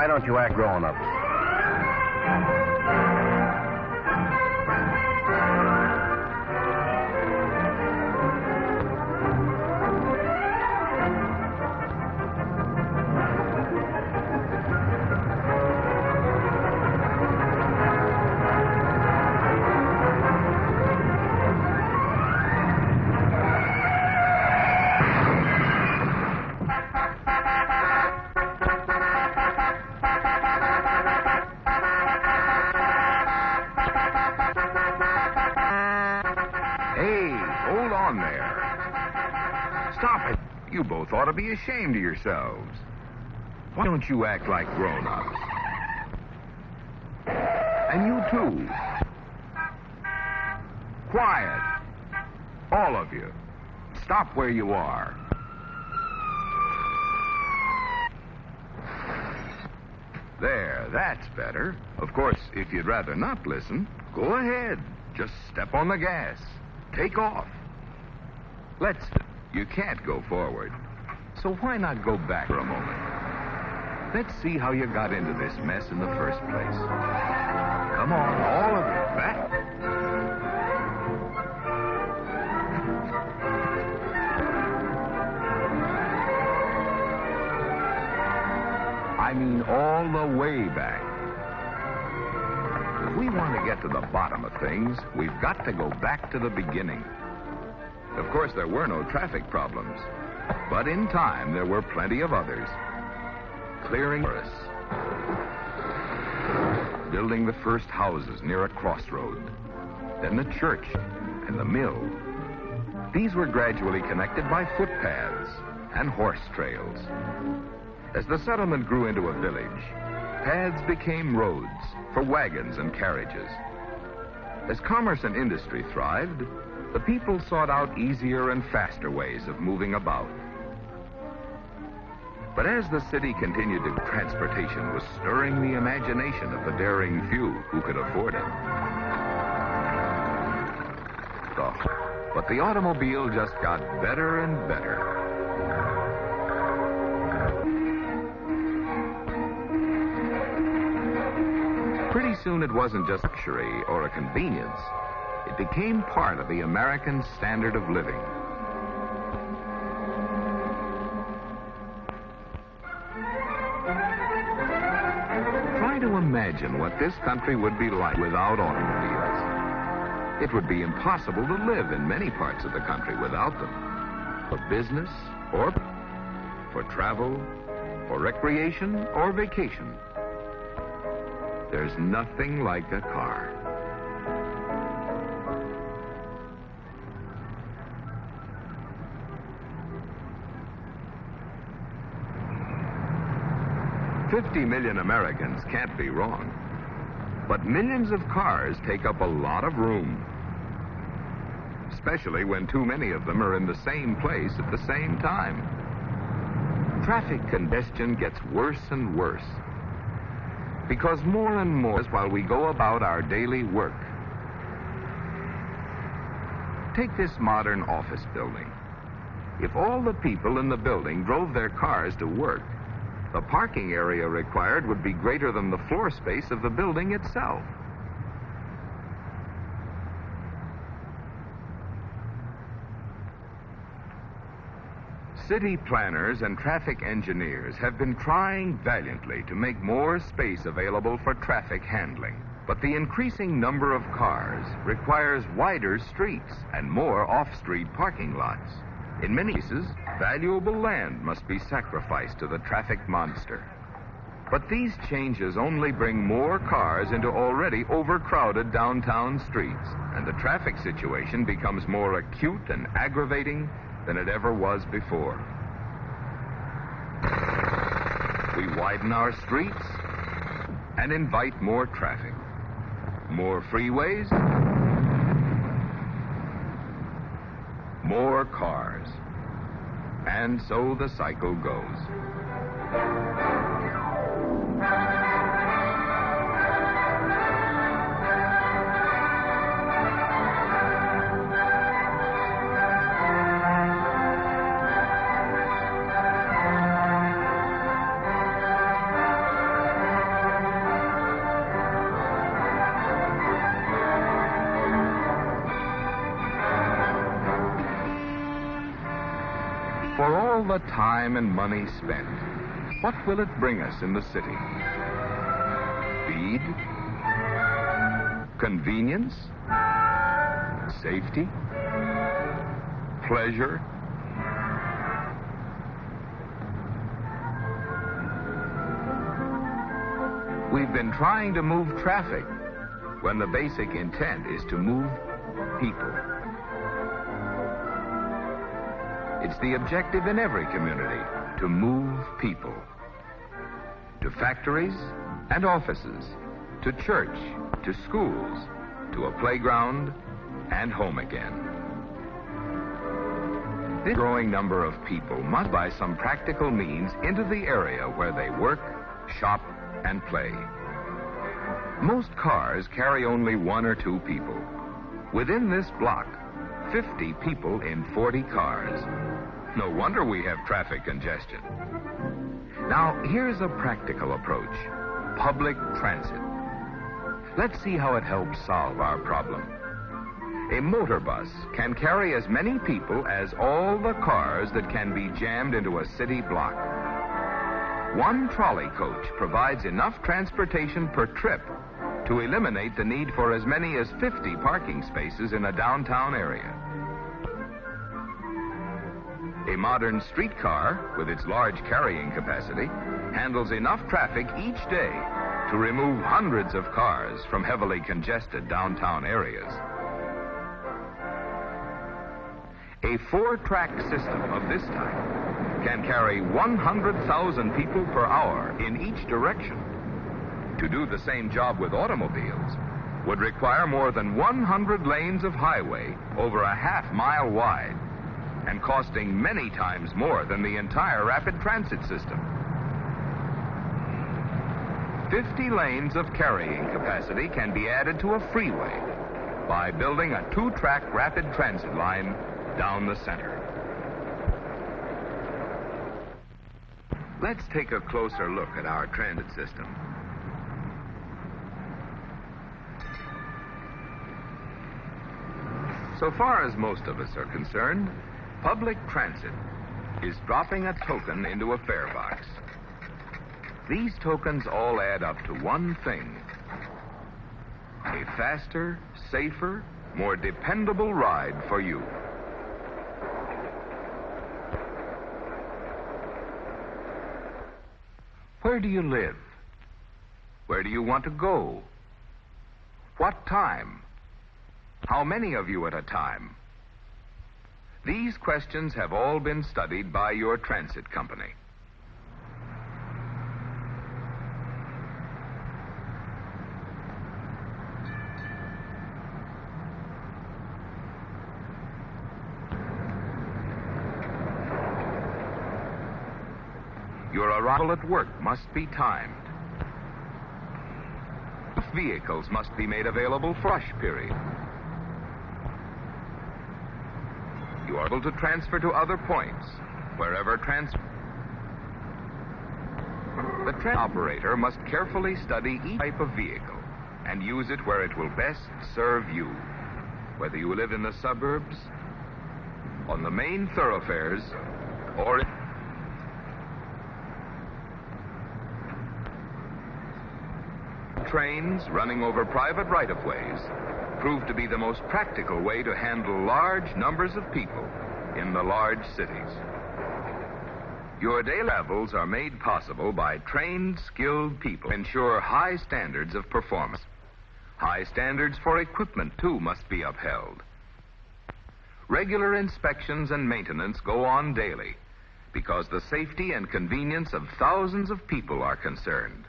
Why don't you act grown up? Stop it. You both ought to be ashamed of yourselves. Why don't you act like grown-ups? And you too. Quiet. All of you. Stop where you are. There, that's better. Of course, if you'd rather not listen, go ahead. Just step on the gas. Take off. You can't go forward. So why not go back for a moment? Let's see how you got into this mess in the first place. Come on, all of you, back. I mean all the way back. If we want to get to the bottom of things, we've got to go back to the beginning. Of course, there were no traffic problems, but in time there were plenty of others. Clearing forests, building the first houses near a crossroad, then the church and the mill. These were gradually connected by footpaths and horse trails. As the settlement grew into a village, paths became roads for wagons and carriages. As commerce and industry thrived, the people sought out easier and faster ways of moving about. But as the city continued to, transportation was stirring the imagination of the daring few who could afford it. But the automobile just got better and better. Pretty soon it wasn't just luxury or a convenience. It became part of the American standard of living. Try to imagine what this country would be like without automobiles. It would be impossible to live in many parts of the country without them. For business, or for travel, for recreation, or vacation. There's nothing like a car. $50 million Americans can't be wrong. But millions of cars take up a lot of room. Especially when too many of them are in the same place at the same time. Traffic congestion gets worse and worse. Because more and more while we go about our daily work. Take this modern office building. If all the people in the building drove their cars to work, the parking area required would be greater than the floor space of the building itself. City planners and traffic engineers have been trying valiantly to make more space available for traffic handling. But the increasing number of cars requires wider streets and more off-street parking lots. In many cases, valuable land must be sacrificed to the traffic monster. But these changes only bring more cars into already overcrowded downtown streets, and the traffic situation becomes more acute and aggravating than it ever was before. We widen our streets and invite more traffic. More freeways, more cars. And so the cycle goes. all the time and money spent, what will it bring us in the city? Speed? Convenience? Safety? Pleasure? We've been trying to move traffic when the basic intent is to move people. It's the objective in every community to move people. To factories and offices, to church, to schools, to a playground, and home again. This growing number of people must by some practical means into the area where they work, shop, and play. Most cars carry only 1 or 2 people. Within this block, 50 people in 40 cars. No wonder we have traffic congestion. Now, here's a practical approach: public transit. Let's see how it helps solve our problem. A motor bus can carry as many people as all the cars that can be jammed into a city block. One trolley coach provides enough transportation per trip to eliminate the need for as many as 50 parking spaces in a downtown area. A modern streetcar, with its large carrying capacity, handles enough traffic each day to remove hundreds of cars from heavily congested downtown areas. A 4-track system of this type can carry 100,000 people per hour in each direction. To do the same job with automobiles would require more than 100 lanes of highway over a half-mile wide and costing many times more than the entire rapid transit system. 50 lanes of carrying capacity can be added to a freeway by building a 2-track rapid transit line down the center. Let's take a closer look at our transit system. So far as most of us are concerned, public transit is dropping a token into a fare box. These tokens all add up to one thing: a faster, safer, more dependable ride for you. Where do you live? Where do you want to go? What time? How many of you at a time? These questions have all been studied by your transit company. Your arrival at work must be timed. Vehicles must be made available for rush period. You are able to transfer to other points, wherever transfer. The train operator must carefully study each type of vehicle and use it where it will best serve you, whether you live in the suburbs, on the main thoroughfares, or trains running over private right-of-ways prove to be the most practical way to handle large numbers of people in the large cities. Your day levels are made possible by trained, skilled people who ensure high standards of performance. High standards for equipment, too, must be upheld. Regular inspections and maintenance go on daily because the safety and convenience of thousands of people are concerned.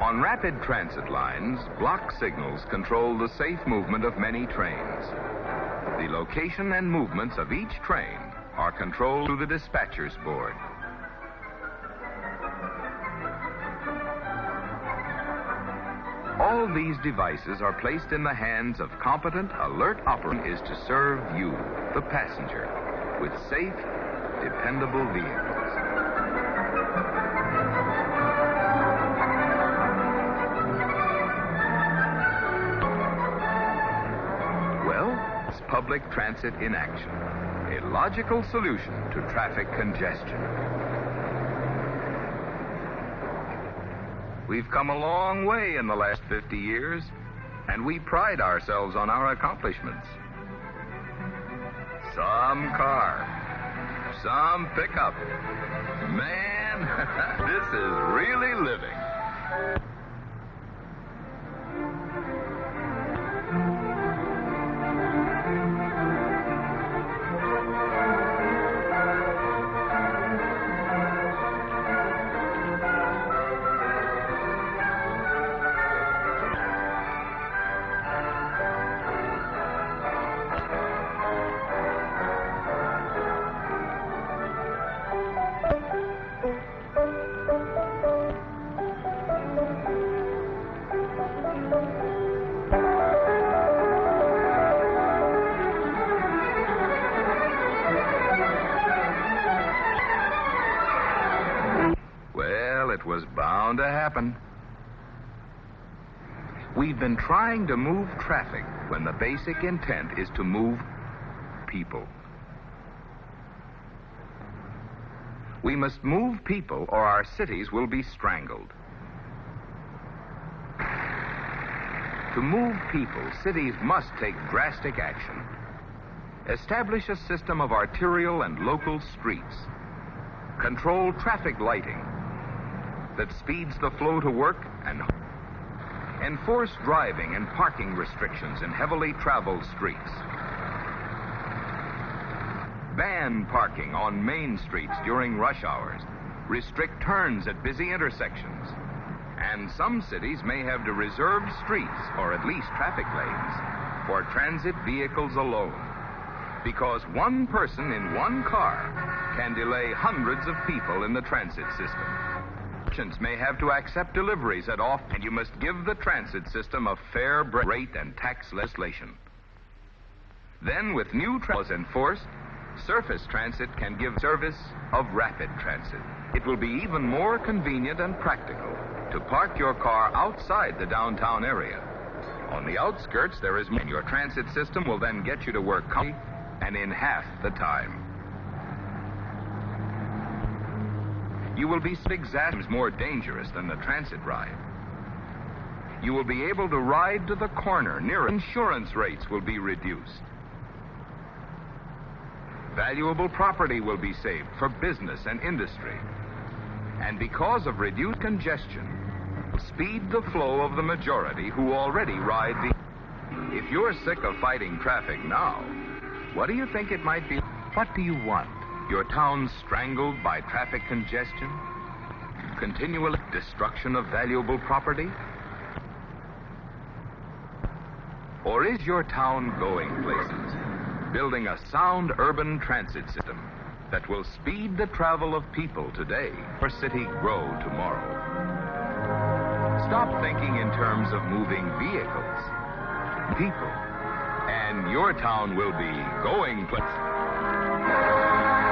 On rapid transit lines, block signals control the safe movement of many trains. The location and movements of each train are controlled through the dispatcher's board. All these devices are placed in the hands of competent, alert operators to serve you, the passenger, with safe, dependable vehicles. public transit in action, a logical solution to traffic congestion. We've come a long way in the last 50 years, and we pride ourselves on our accomplishments. Some car, some pickup. Man, this is really living. It was bound to happen. We've been trying to move traffic when the basic intent is to move people. We must move people or our cities will be strangled. To move people, cities must take drastic action. Establish a system of arterial and local streets. Control traffic lighting that speeds the flow to work, and enforce driving and parking restrictions in heavily traveled streets. Ban parking on main streets during rush hours. Restrict turns at busy intersections. And some cities may have to reserve streets, or at least traffic lanes, for transit vehicles alone. Because one person in one car can delay hundreds of people in the transit system. Merchants may have to accept deliveries at off, and you must give the transit system a fair rate and tax legislation. Then, with new laws enforced, surface transit can give service of rapid transit. It will be even more convenient and practical to park your car outside the downtown area. On the outskirts, there is more, and your transit system will then get you to work comfortably and in half the time. You will be exams more dangerous than the transit ride. You will be able to ride to the corner near insurance rates will be reduced. Valuable property will be saved for business and industry. And because of reduced congestion, speed the flow of the majority who already ride the... If you're sick of fighting traffic now, what do you think it might be? What do you want? Your town strangled by traffic congestion? Continual destruction of valuable property? Or is your town going places, building a sound urban transit system that will speed the travel of people today or city grow tomorrow? Stop thinking in terms of moving vehicles, people, and your town will be going places.